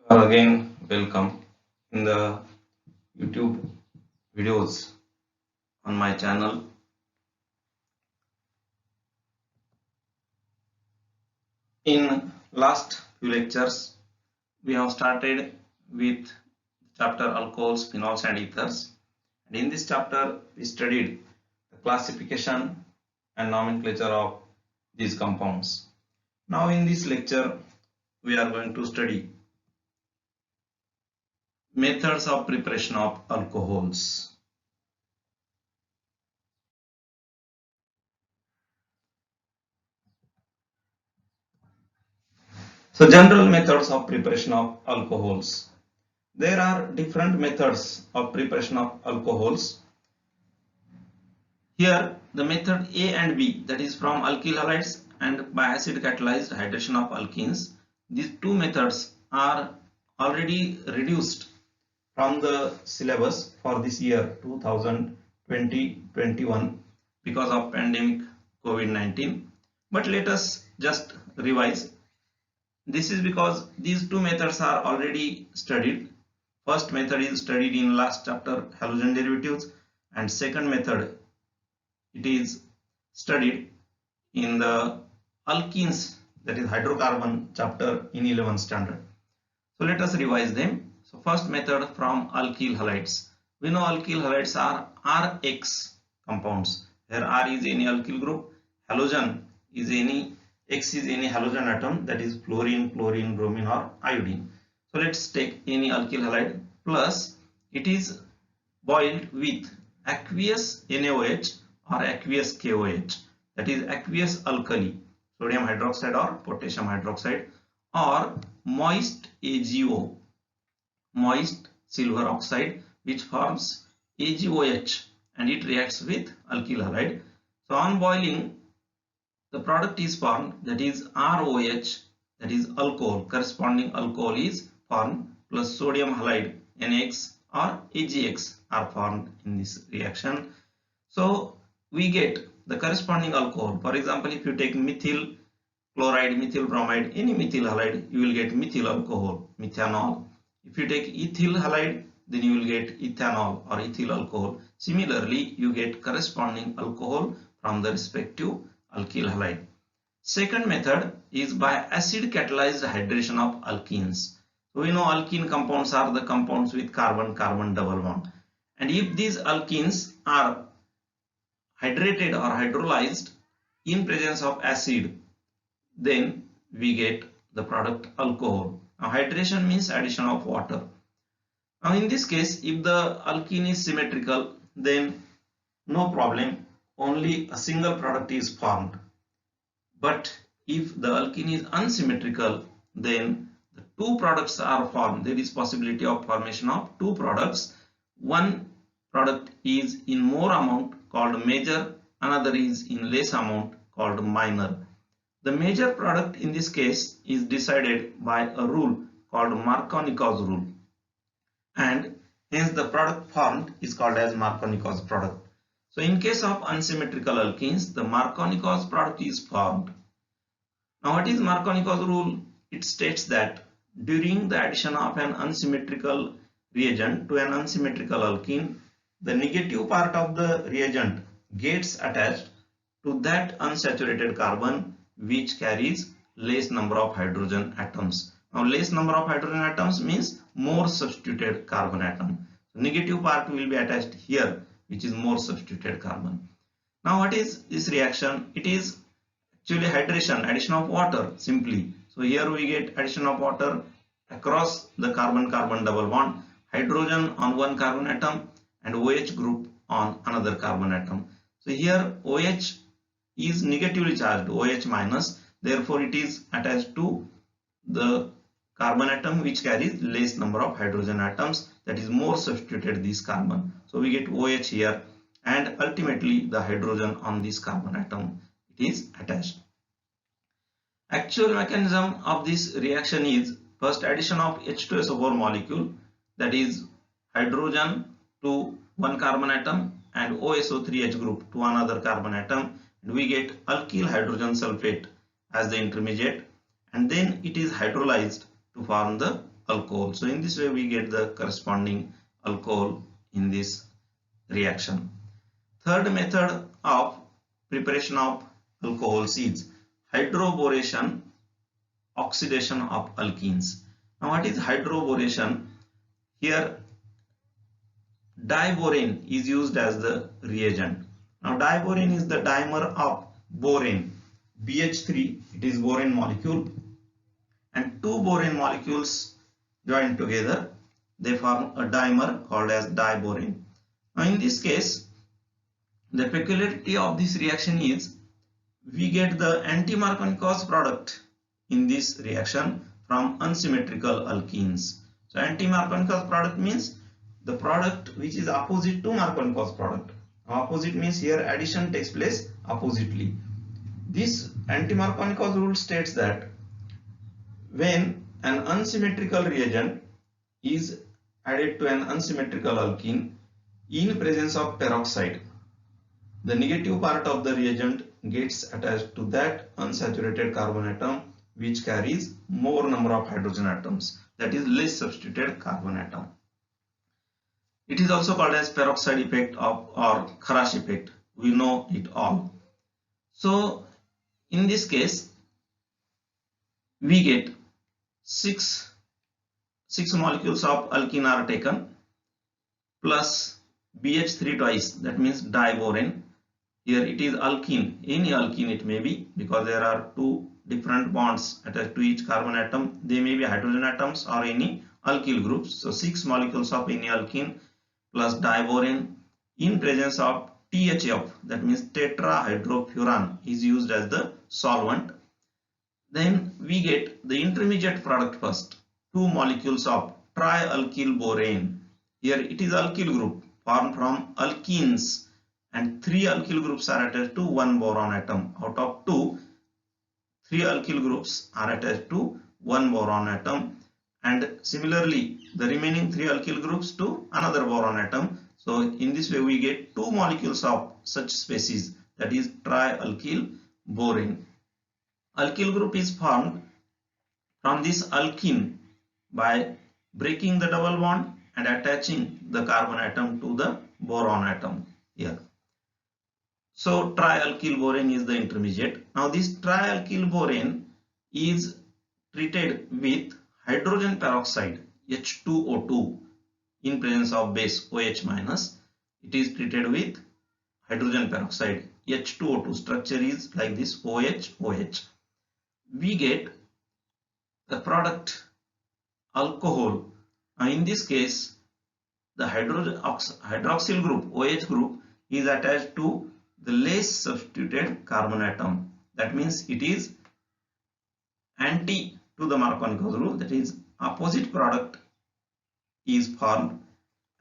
Are again welcome in the YouTube videos on my channel. In last few lectures, we have started with chapter alcohols, phenols and ethers. And in this chapter, we studied the classification and nomenclature of these compounds. Now in this lecture, we are going to study methods of preparation of alcohols. So general methods of preparation of alcohols. There are different methods of preparation of alcohols. Here the method A and B, that is from alkyl halides and by acid catalyzed hydration of alkenes. These two methods are already reduced from the syllabus for this year 2020-21 because of pandemic COVID-19. But let us just revise. This is because these two methods are already studied. First method is studied in last chapter, halogen derivatives, and second method it is studied in the alkenes, that is hydrocarbon chapter in 11th standard. So let us revise them. So first method from alkyl halides. We know alkyl halides are RX compounds. Here R is any alkyl group, halogen is any, X is any halogen atom, that is fluorine, chlorine, bromine or iodine. So let's take any alkyl halide plus it is boiled with aqueous NaOH or aqueous KOH, that is aqueous alkali, sodium hydroxide or potassium hydroxide, or moist AgO, moist silver oxide, which forms AgOH and it reacts with alkyl halide. So on boiling, the product is formed, that is ROH, that is alcohol, corresponding alcohol is formed, plus sodium halide NX or AgX are formed in this reaction. So we get the corresponding alcohol. For example, if you take methyl chloride, methyl bromide, any methyl halide, you will get methyl alcohol, methanol. If you take ethyl halide, then you will get ethanol or ethyl alcohol. Similarly, you get corresponding alcohol from the respective alkyl halide. Second method is by acid catalyzed hydration of alkenes. So we know alkene compounds are the compounds with carbon-carbon double bond. And if these alkenes are hydrated or hydrolyzed in presence of acid, then we get the product alcohol. Now hydration means addition of water. Now in this case, if the alkene is symmetrical, then no problem, only a single product is formed. But if the alkene is unsymmetrical, then the two products are formed. There is possibility of formation of two products. One product is in more amount called major, another is in less amount called minor. The major product in this case is decided by a rule called Markovnikov's rule, and hence the product formed is called as Markovnikov's product. So in case of unsymmetrical alkenes, the Markovnikov's product is formed. Now what is Markovnikov's rule? It states that during the addition of an unsymmetrical reagent to an unsymmetrical alkene, the negative part of the reagent gets attached to that unsaturated carbon which carries less number of hydrogen atoms. Now less number of hydrogen atoms means more substituted carbon atom. So negative part will be attached here, which is more substituted carbon. Now what is this reaction? It is actually hydration, addition of water simply. So here we get addition of water across the carbon-carbon double bond, hydrogen on one carbon atom and OH group on another carbon atom. So here OH is negatively charged, OH minus, therefore it is attached to the carbon atom which carries less number of hydrogen atoms, that is more substituted this carbon. So we get OH here and ultimately the hydrogen on this carbon atom it is attached. Actual mechanism of this reaction is first addition of H2SO4 molecule, that is hydrogen to one carbon atom and OSO3H group to another carbon atom, and we get alkyl hydrogen sulfate as the intermediate, and then it is hydrolyzed to form the alcohol. So in this way we get the corresponding alcohol in this reaction. Third method of preparation of alcohols is hydroboration, oxidation of alkenes. Now what is hydroboration? Here diborane is used as the reagent. Now diborane is the dimer of borane, BH3, it is borane molecule, and two borane molecules joined together, they form a dimer called as diborane. Now in this case, the peculiarity of this reaction is we get the anti-Markovnikov product in this reaction from unsymmetrical alkenes. So anti-Markovnikov product means the product which is opposite to Markovnikov product. Opposite means here addition takes place oppositely. This anti-Markovnikov rule states that when an unsymmetrical reagent is added to an unsymmetrical alkene in presence of peroxide, the negative part of the reagent gets attached to that unsaturated carbon atom which carries more number of hydrogen atoms, that is less substituted carbon atom. It is also called as peroxide effect or Kharash effect. We know it all. So in this case we get six molecules of alkene are taken plus BH3 twice, that means diborane. Here it is alkene, any alkene it may be, because there are two different bonds attached to each carbon atom. They may be hydrogen atoms or any alkyl groups. So 6 molecules of any alkene plus diborane in presence of THF, that means tetrahydrofuran, is used as the solvent. Then we get the intermediate product first, 2 molecules of trialkyl borane. Here it is alkyl group formed from alkenes, and 3 alkyl groups are attached to 1 boron atom. Out of 2, 3 alkyl groups are attached to 1 boron atom, and similarly the remaining 3 alkyl groups to another boron atom. So in this way we get 2 molecules of such species, that is trialkyl borane. Alkyl group is formed from this alkene by breaking the double bond and attaching the carbon atom to the boron atom here. So trialkyl borane is the intermediate. Now this trialkyl borane is treated with hydrogen peroxide H2O2 in presence of base OH minus. It is treated with hydrogen peroxide H2O2. Structure is like this, OH. We get the product alcohol. Now in this case the hydroxyl group, OH group, is attached to the less substituted carbon atom. That means it is anti to the Markovnikov rule, that is opposite product is formed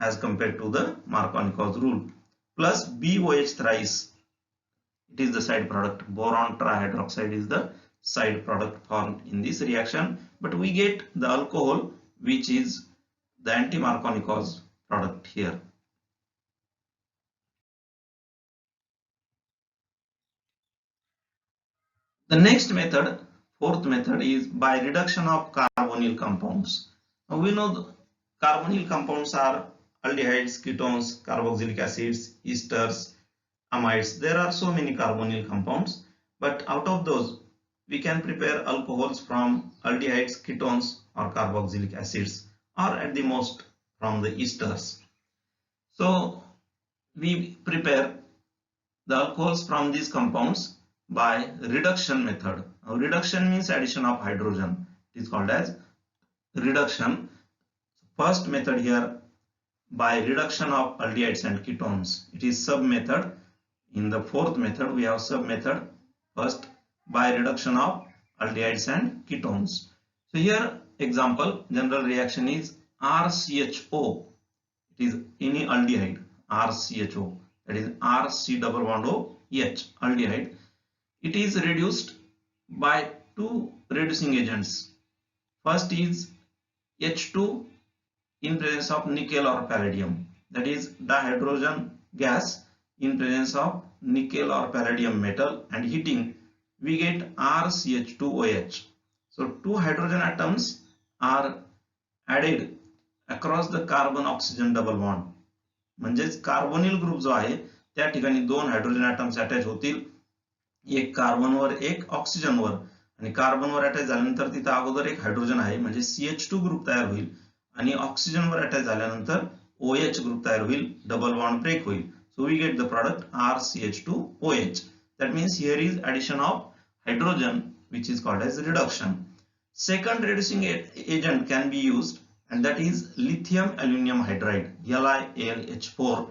as compared to the Markovnikov rule, plus BOH thrice, it is the side product. Boron trihydroxide is the side product formed in this reaction, but we get the alcohol which is the anti-Markovnikov product here. The next method, fourth method, is by reduction of carbonyl compounds. Now we know the carbonyl compounds are aldehydes, ketones, carboxylic acids, esters, amides. There are so many carbonyl compounds, but out of those we can prepare alcohols from aldehydes, ketones or carboxylic acids, or at the most from the esters. So we prepare the alcohols from these compounds by reduction method. Now, reduction means addition of hydrogen. It is called as reduction. First method here, by reduction of aldehydes and ketones. It is sub method. In the fourth method we have sub method. First, by reduction of aldehydes and ketones. So here example, general reaction is RCHO. It is any aldehyde, RCHO, that is RC-double-bond-O-H, aldehyde. It is reduced by two reducing agents. First is H2 in presence of nickel or palladium, that is dihydrogen gas in presence of nickel or palladium metal, and heating we get RCH2OH. So two hydrogen atoms are added across the carbon oxygen double bond. म्हणजेच carbonyl group जो आहे त्या ठिकाणी दोन hydrogen atoms attach होतील, एक कार्बनवर एक ऑक्सिजनवर, आणि कार्बनवर अटॅच झाल्यानंतर तिथे अगोदर एक हायड्रोजन आहे म्हणजे CH2 ग्रुप तयार होईल आणि ऑक्सिजनवर अटॅच झाल्यानंतर OH ग्रुप तयार होईल, डबल बॉन्ड ब्रेक होईल. So we get the product RCH2OH. That means here is addition of hydrogen, which is called as reduction. Second reducing agent can be used, and that is lithium aluminum hydride, LiAlH4,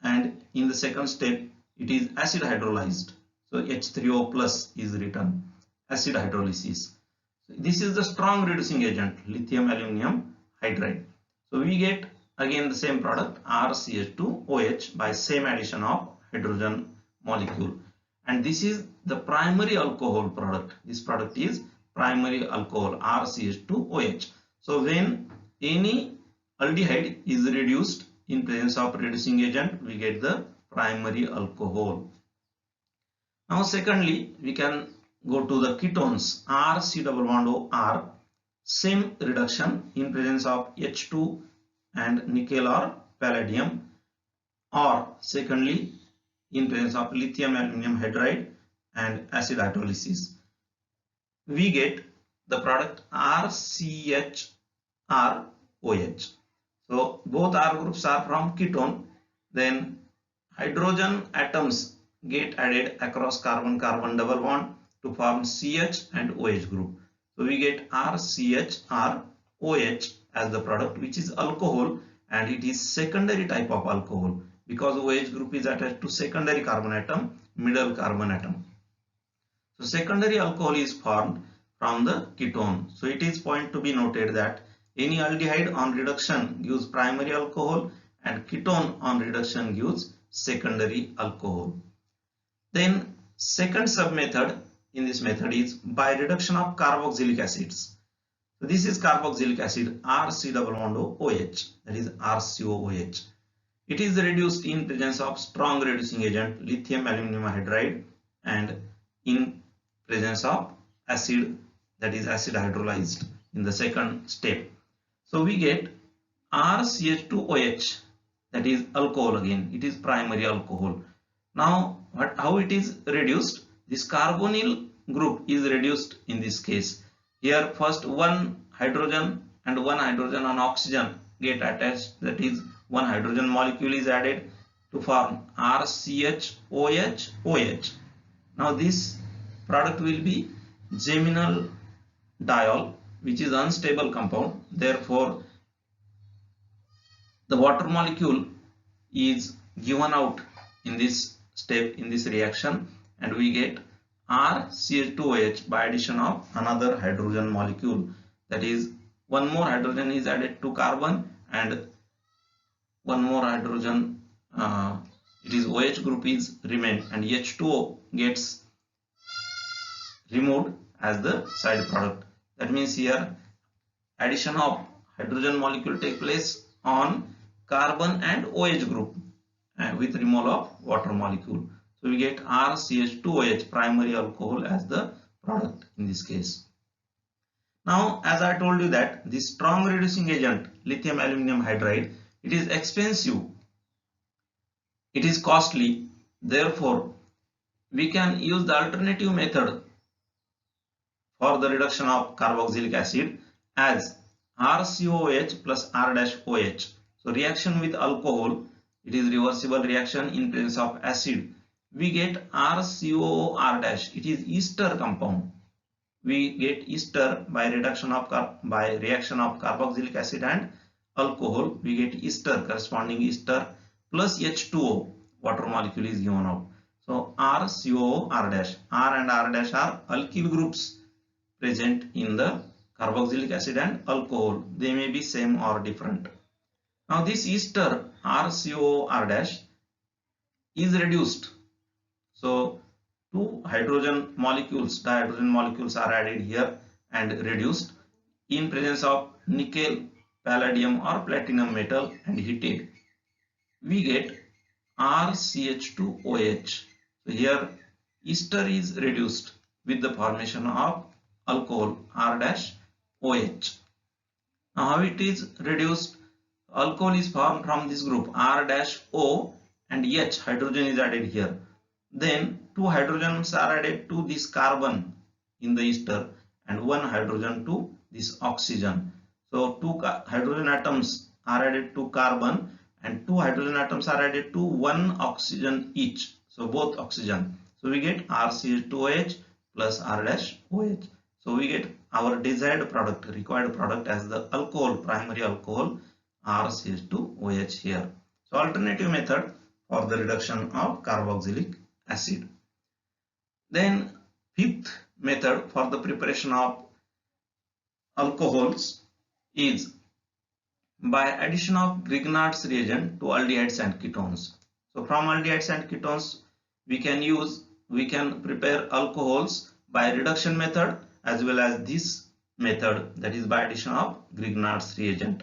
and in the second step it is acid hydrolyzed. So H3O plus is written, acid hydrolysis. This is the strong reducing agent, lithium aluminum hydride. So we get again the same product RCH2OH by same addition of hydrogen molecule, and this is the primary alcohol product. This product is primary alcohol, RCH2OH. So when any aldehyde is reduced in presence of reducing agent, we get the primary alcohol. Now secondly, we can go to the ketones, RC double bond OR, same reduction in presence of H2 and nickel or palladium, or secondly in presence of lithium aluminum hydride and acid hydrolysis. We get the product RCHROH. So both R groups are from ketone. Then hydrogen atoms get added across carbon-carbon double bond to form CH and OH group. So we get RCHROH as the product, which is alcohol, and it is secondary type of alcohol because OH group is attached to secondary carbon atom, middle carbon atom. So secondary alcohol is formed from the ketone. So it is point to be noted that any aldehyde on reduction gives primary alcohol and ketone on reduction gives secondary alcohol. Then second sub method in this method is by reduction of carboxylic acids. So this is carboxylic acid, RC double bond OH, that is RCOOH. It is reduced in presence of strong reducing agent lithium aluminum hydride and in presence of acid, that is acid hydrolyzed in the second step. So we get RCH2OH, that is alcohol again, it is primary alcohol. Now how it is reduced? This carbonyl group is reduced in this case. Here first one hydrogen and one hydrogen on oxygen get attached, that is one hydrogen molecule is added to form RCHOH. Now this product will be geminal diol, which is unstable compound. Therefore the water molecule is given out in this step, in this reaction, and we get RCH2OH by addition of another hydrogen molecule, that is one more hydrogen is added to carbon and one more hydrogen, it is OH group is remained, and H2O gets removed as the side product. That means here addition of hydrogen molecule take place on carbon and OH group with removal of water molecule. So we get RCH2OH, primary alcohol, as the product in this case. Now as I told you that this strong reducing agent lithium aluminum hydride, it is expensive, it is costly, therefore we can use the alternative method for the reduction of carboxylic acid as RCOOH plus R-OH. So reaction with alcohol, it is reversible reaction in presence of acid. We get RCOOR-, it is ester compound. We get ester by reaction of carboxylic acid and alcohol. We get ester, corresponding ester, plus H2O, water molecule is given out. So RCOOR-, R and R- are alkyl groups present in the carboxylic acid and alcohol. They may be same or different. Now this ester RCOOR- is reduced. So two hydrogen molecules, dihydrogen molecules are added here and reduced in presence of nickel, palladium or platinum metal and heated. We get RCH2OH. So here ester is reduced with the formation of alcohol R-OH. Now how it is reduced? Alcohol is formed from this group R-O and H hydrogen is added here. Then two hydrogens are added to this carbon in the ester and one hydrogen to this oxygen. So two hydrogen atoms are added to carbon and two hydrogen atoms are added to one oxygen each. So both oxygen. So we get RCH2OH plus R-OH. So we get our desired product, required product as the alcohol, primary alcohol RCH2OH here. So alternative method for the reduction of carboxylic acid. Then fifth method for the preparation of alcohols is by addition of Grignard's reagent to aldehydes and ketones. So from aldehydes and ketones we can prepare alcohols by reduction method as well as this method, that is by addition of Grignard's reagent.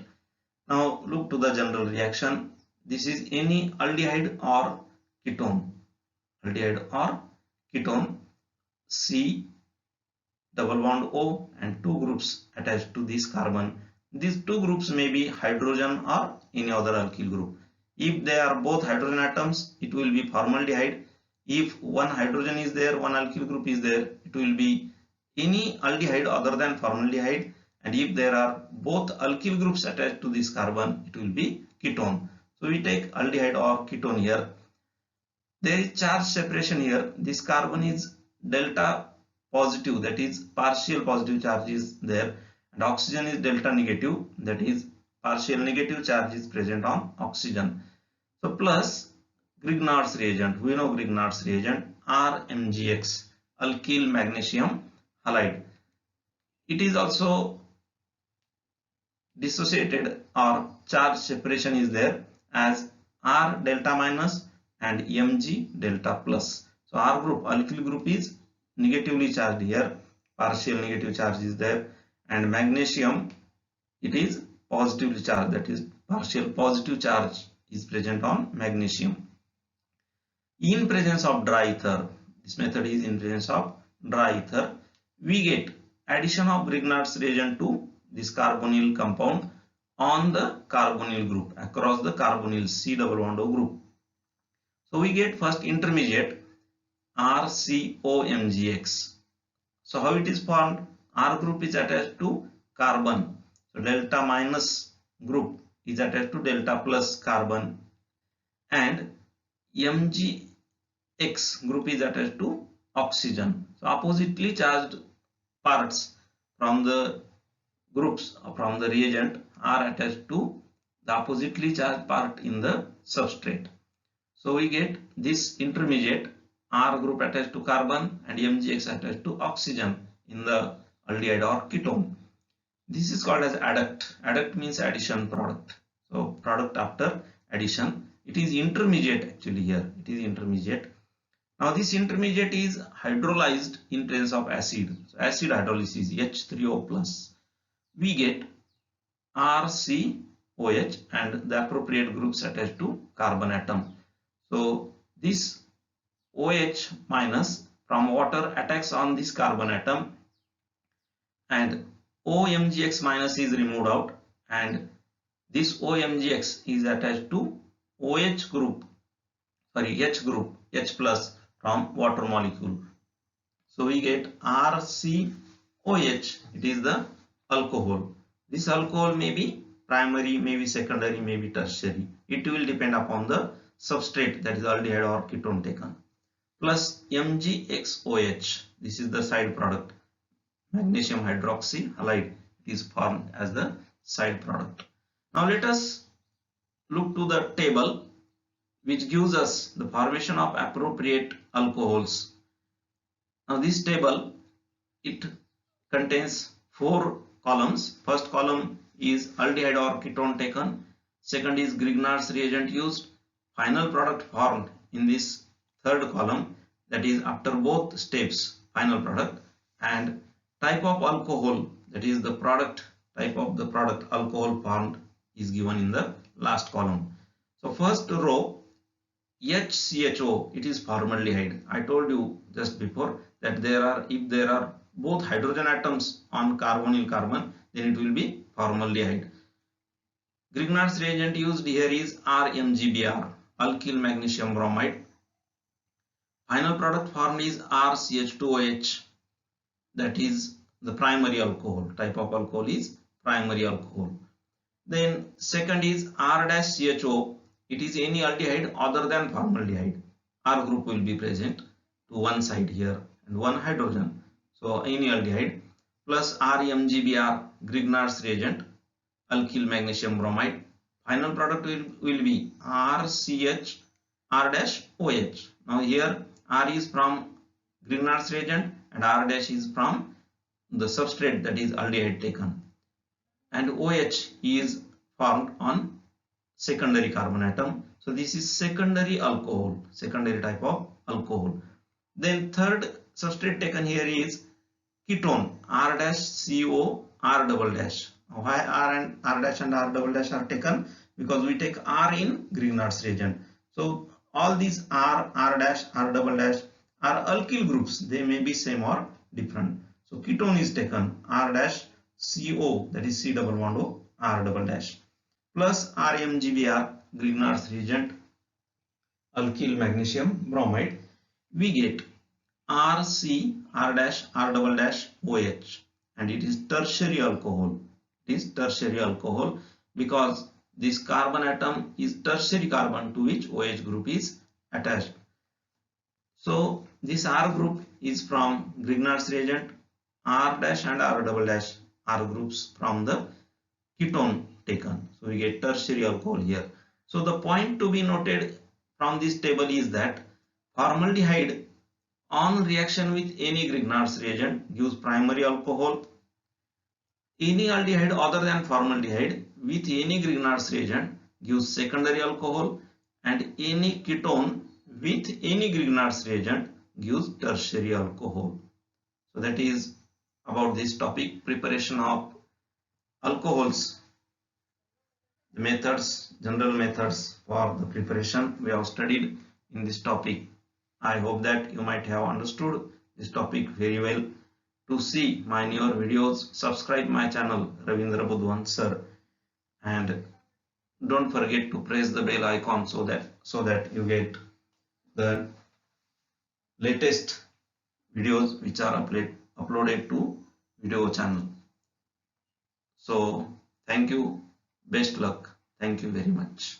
Now look to the general reaction. This is any aldehyde or ketone. Aldehyde or ketone, C double bond O and two groups attached to this carbon. These two groups may be hydrogen or any other alkyl group. If they are both hydrogen atoms, it will be formaldehyde. If one hydrogen is there, one alkyl group is there, it will be any aldehyde other than formaldehyde. And if there are both alkyl groups attached to this carbon, it will be ketone. So we take aldehyde or ketone here. There is charge separation here. This carbon is delta positive, that is partial positive charge is there, and oxygen is delta negative, that is partial negative charge is present on oxygen. So plus Grignard's reagent, we know Grignard's reagent RMgX, alkyl magnesium halide. It is also dissociated or charge separation is there as R delta minus and Mg delta plus. So R group, alkyl group is negatively charged here, partial negative charge is there, and magnesium, it is positively charged, that is partial positive charge is present on magnesium. In presence of dry ether, this method is in presence of dry ether, we get addition of Grignard's reagent to this carbonyl compound on the carbonyl group, across the carbonyl C double bond O group. So we get first intermediate RCOMgX. So how it is formed? R group is attached to carbon. So delta minus group is attached to delta plus carbon, and MgX group is attached to oxygen. So oppositely charged parts from the groups from the reagent are attached to the oppositely charged part in the substrate. So we get this intermediate R group attached to carbon and MgX attached to oxygen in the aldehyde or ketone. This is called as adduct. Adduct means addition product. So product after addition. It is intermediate actually here. It is intermediate. Now this intermediate is hydrolyzed in presence of acid. So acid hydrolysis H3O plus. We get RCOH and the appropriate groups attached to carbon atom. So this OH minus from water attacks on this carbon atom and OMgX minus is removed out, and this OMgX is attached to H group H plus from water molecule. So we get RCOH, it is the alcohol. This alcohol may be primary, may be secondary, may be tertiary. It will depend upon the substrate, that is aldehyde or ketone taken. Plus MgXOH, this is the side product, magnesium hydroxy halide, it is formed as the side product. Now let us look to the table which gives us the formation of appropriate alcohols. Now this table, it contains 4 columns. First column is aldehyde or ketone taken, second is Grignard's reagent used, final product formed in this third column, that is after both steps final product, and type of alcohol, that is the product, type of the product alcohol formed is given in the last column. So first row HCHO, it is formaldehyde. I told you just before that if there are both hydrogen atoms on carbonyl carbon, then it will be formaldehyde. Grignard's reagent used here is RMGBr, alkyl magnesium bromide. Final product formed is RCH2OH, that is the primary alcohol. Type of alcohol is primary alcohol. Then second is R-CHO. It is any aldehyde other than formaldehyde. R group will be present to one side here and one hydrogen. So any aldehyde plus RMGBr, Grignard's reagent, alkyl magnesium bromide. Final product will be RCH R-OH. Now here R is from Grignard's reagent and R- is from the substrate, that is aldehyde taken, and OH is formed on secondary carbon atom. So this is secondary alcohol, secondary type of alcohol. Then third substrate taken here is ketone, R-CO R-. Why R and R- and R-, are taken? Because we take R in Grignard's reagent. So all these R, R-, R-, are alkyl groups. They may be same or different. So ketone is taken, R-CO, that is C-O R-, plus RMGBr, Grignard's reagent, alkyl magnesium bromide. We get RC R-, R-, OH, and it is tertiary alcohol. It is tertiary alcohol because this carbon atom is tertiary carbon to which OH group is attached. So this R group is from Grignard's reagent, R- and R-, are groups from the ketone taken. So we get tertiary alcohol here. So the point to be noted from this table is that formaldehyde on reaction with any Grignard's reagent gives primary alcohol. Any aldehyde other than formaldehyde with any Grignard's reagent gives secondary alcohol, and any ketone with any Grignard's reagent gives tertiary alcohol. So that is about this topic, preparation of alcohols. The methods, general methods for the preparation we have studied in this topic. I hope that you might have understood this topic very well. To see my newer videos, subscribe my channel Ravindra Budwan Sir, and don't forget to press the bell icon so that you get the latest videos which are uploaded to video channel. So thank you, best luck, thank you very much.